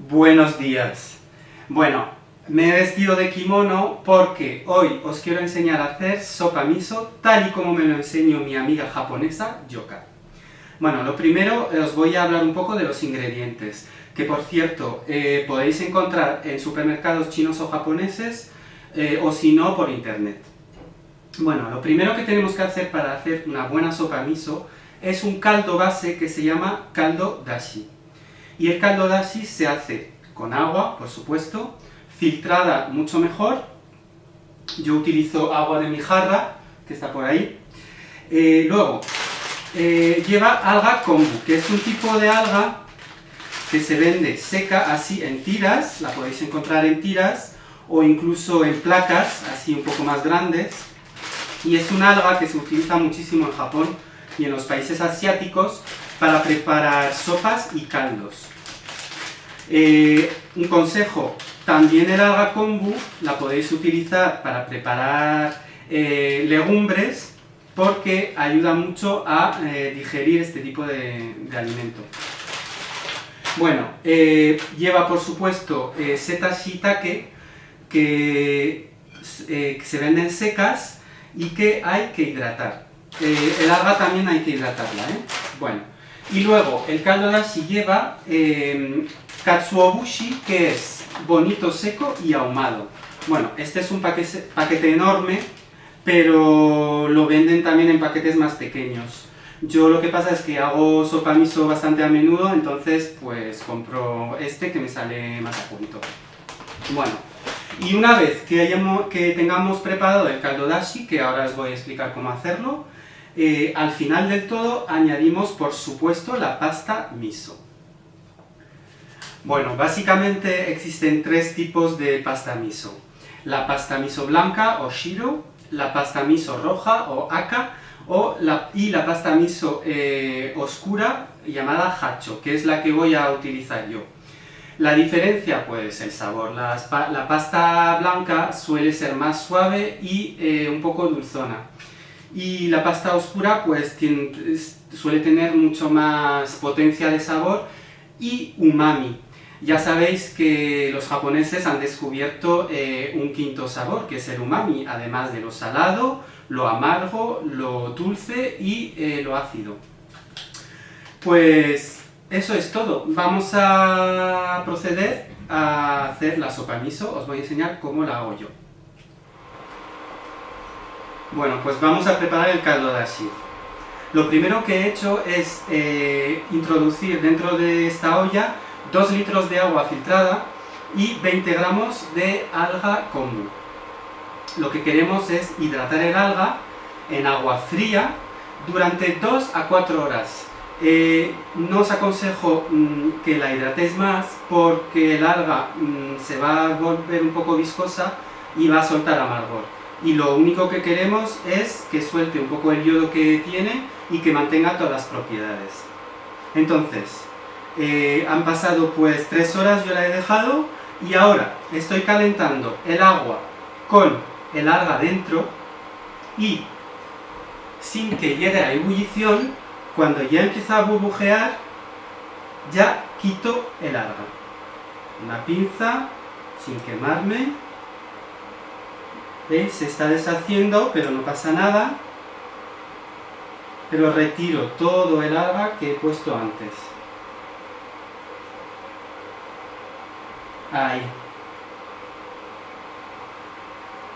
Buenos días. Bueno, me he vestido de kimono porque hoy os quiero enseñar a hacer sopa miso tal y como me lo enseñó mi amiga japonesa, Yoka. Bueno, lo primero os voy a hablar un poco de los ingredientes, que por cierto podéis encontrar en supermercados chinos o japoneses o si no por internet. Bueno, lo primero que tenemos que hacer para hacer una buena sopa miso es un caldo base que se llama caldo dashi. Y el caldo dashi se hace con agua, por supuesto, filtrada mucho mejor. Yo utilizo agua de mi jarra, que está por ahí. Luego, lleva alga kombu, que es un tipo de alga que se vende seca así en tiras, la podéis encontrar en tiras, o incluso en placas, así un poco más grandes. Y es una alga que se utiliza muchísimo en Japón y en los países asiáticos para preparar sopas y caldos. Un consejo, también el alga kombu la podéis utilizar para preparar legumbres porque ayuda mucho a digerir este tipo de alimento. Bueno, lleva por supuesto setas shiitake que se venden secas y que hay que hidratar. El alga también hay que hidratarla, ¿eh? Bueno, y luego el caldo dashi lleva katsuobushi, que es bonito seco y ahumado. Bueno, este es un paquete enorme, pero lo venden también en paquetes más pequeños. Yo lo que pasa es que hago sopa miso bastante a menudo, entonces pues compro este que me sale más a cuento. Bueno, y una vez que tengamos preparado el caldo dashi, que ahora os voy a explicar cómo hacerlo, al final del todo añadimos por supuesto la pasta miso. Bueno, básicamente existen tres tipos de pasta miso. La pasta miso blanca o shiro, la pasta miso roja o aka, y la pasta miso oscura llamada hacho, que es la que voy a utilizar yo. La diferencia, pues el sabor. La pasta blanca suele ser más suave y un poco dulzona. Y la pasta oscura pues suele tener mucho más potencia de sabor y umami. Ya sabéis que los japoneses han descubierto un quinto sabor, que es el umami, además de lo salado, lo amargo, lo dulce y lo ácido. Pues eso es todo. Vamos a proceder a hacer la sopa miso. Os voy a enseñar cómo la hago yo. Bueno, pues vamos a preparar el caldo dashi. Lo primero que he hecho es introducir dentro de esta olla 2 litros de agua filtrada y 20 gramos de alga kombu. Lo que queremos es hidratar el alga en agua fría durante 2 a 4 horas. No os aconsejo que la hidratéis más porque el alga se va a volver un poco viscosa y va a soltar amargor. Y lo único que queremos es que suelte un poco el yodo que tiene y que mantenga todas las propiedades. Entonces, han pasado pues 3 horas, yo la he dejado, y ahora estoy calentando el agua con el alga dentro y sin que llegue a ebullición, cuando ya empieza a burbujear, ya quito el alga. Una pinza, sin quemarme. ¿Veis? Se está deshaciendo, pero no pasa nada. Pero retiro todo el alga que he puesto antes. Ahí.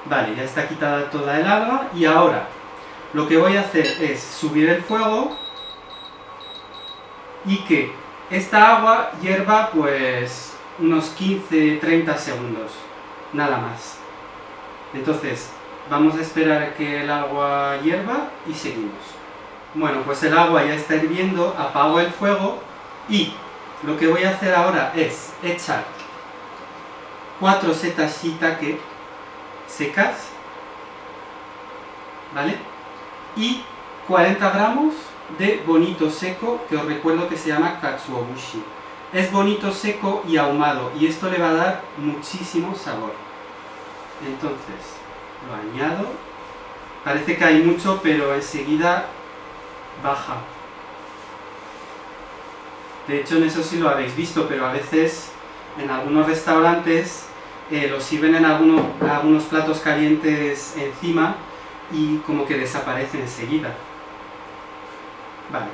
Vale, ya está quitada toda el alga y ahora lo que voy a hacer es subir el fuego y que esta agua hierva pues unos 15-30 segundos, nada más. Entonces vamos a esperar a que el agua hierva y seguimos. Bueno, pues el agua ya está hirviendo, apago el fuego y lo que voy a hacer ahora es echar 4 setas shiitake secas, ¿vale? Y 40 gramos de bonito seco, que os recuerdo que se llama katsuobushi. Es bonito seco y ahumado, y esto le va a dar muchísimo sabor. Entonces, lo añado. Parece que hay mucho, pero enseguida baja. De hecho, en eso sí lo habéis visto, pero a veces En algunos restaurantes lo sirven en algunos platos calientes encima y como que desaparece enseguida. Vale.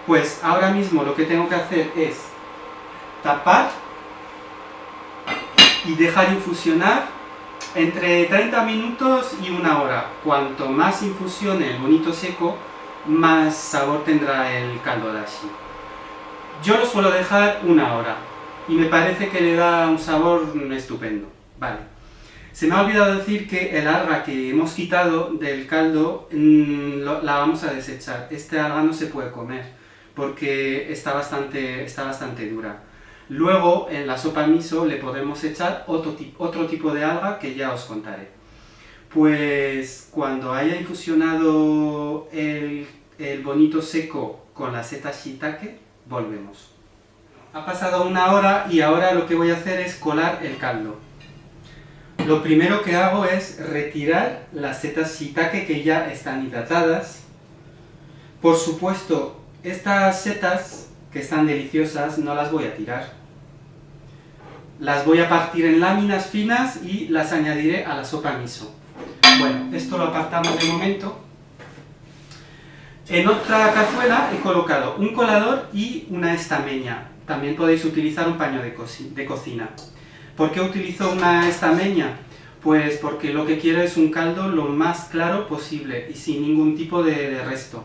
Pues ahora mismo lo que tengo que hacer es tapar y dejar infusionar entre 30 minutos y 1 hora. Cuanto más infusione el bonito seco, más sabor tendrá el caldo dashi. Yo lo suelo dejar 1 hora y me parece que le da un sabor estupendo. Vale. Se me ha olvidado decir que el alga que hemos quitado del caldo la vamos a desechar. Este alga no se puede comer porque está bastante dura. Luego en la sopa miso le podemos echar otro tipo de alga que ya os contaré. Pues cuando haya infusionado el bonito seco con la seta shiitake, volvemos. Ha pasado 1 hora y ahora lo que voy a hacer es colar el caldo. Lo primero que hago es retirar las setas shiitake que ya están hidratadas. Por supuesto, estas setas, que están deliciosas, no las voy a tirar. Las voy a partir en láminas finas y las añadiré a la sopa miso. Bueno, esto lo apartamos de momento. En otra cazuela he colocado un colador y una estameña. También podéis utilizar un paño de cocina. ¿Por qué utilizo una estameña? Pues porque lo que quiero es un caldo lo más claro posible y sin ningún tipo de resto.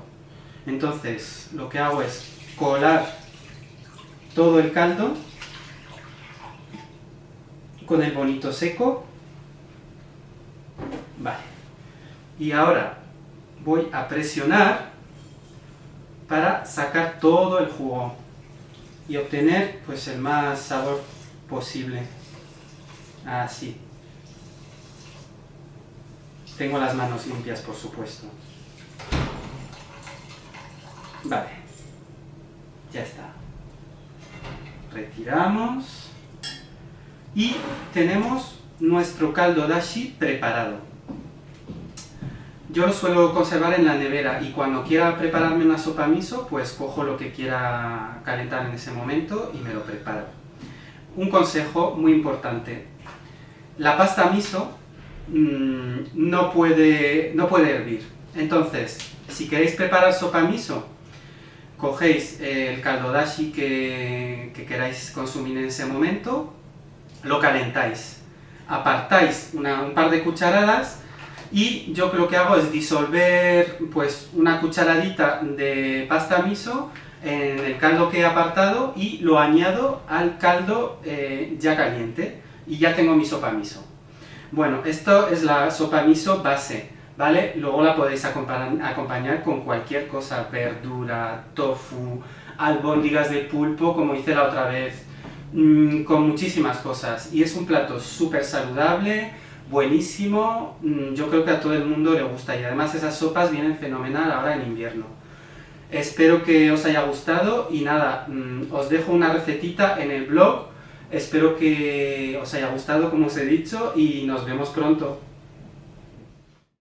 Entonces, lo que hago es colar todo el caldo con el bonito seco. Vale. Y ahora voy a presionar para sacar todo el jugo y obtener pues el más sabor posible. Así. Tengo las manos limpias, por supuesto. Vale. Ya está. Retiramos. Y tenemos nuestro caldo dashi preparado. Yo lo suelo conservar en la nevera y cuando quiera prepararme una sopa miso, pues cojo lo que quiera calentar en ese momento y me lo preparo. Un consejo muy importante. La pasta miso no puede hervir. Entonces, si queréis preparar sopa miso, cogéis el caldo dashi que queráis consumir en ese momento, lo calentáis, apartáis un par de cucharadas y yo lo que hago es disolver pues una cucharadita de pasta miso en el caldo que he apartado y lo añado al caldo ya caliente y ya tengo mi sopa miso. Bueno, esto es la sopa miso base, ¿vale? Luego la podéis acompañar con cualquier cosa, verdura, tofu, albóndigas de pulpo, como hice la otra vez, con muchísimas cosas. Y es un plato súper saludable, buenísimo, yo creo que a todo el mundo le gusta y además esas sopas vienen fenomenal ahora en invierno. Espero que os haya gustado y nada, os dejo una recetita en el blog. Espero que os haya gustado, como os he dicho, y nos vemos pronto.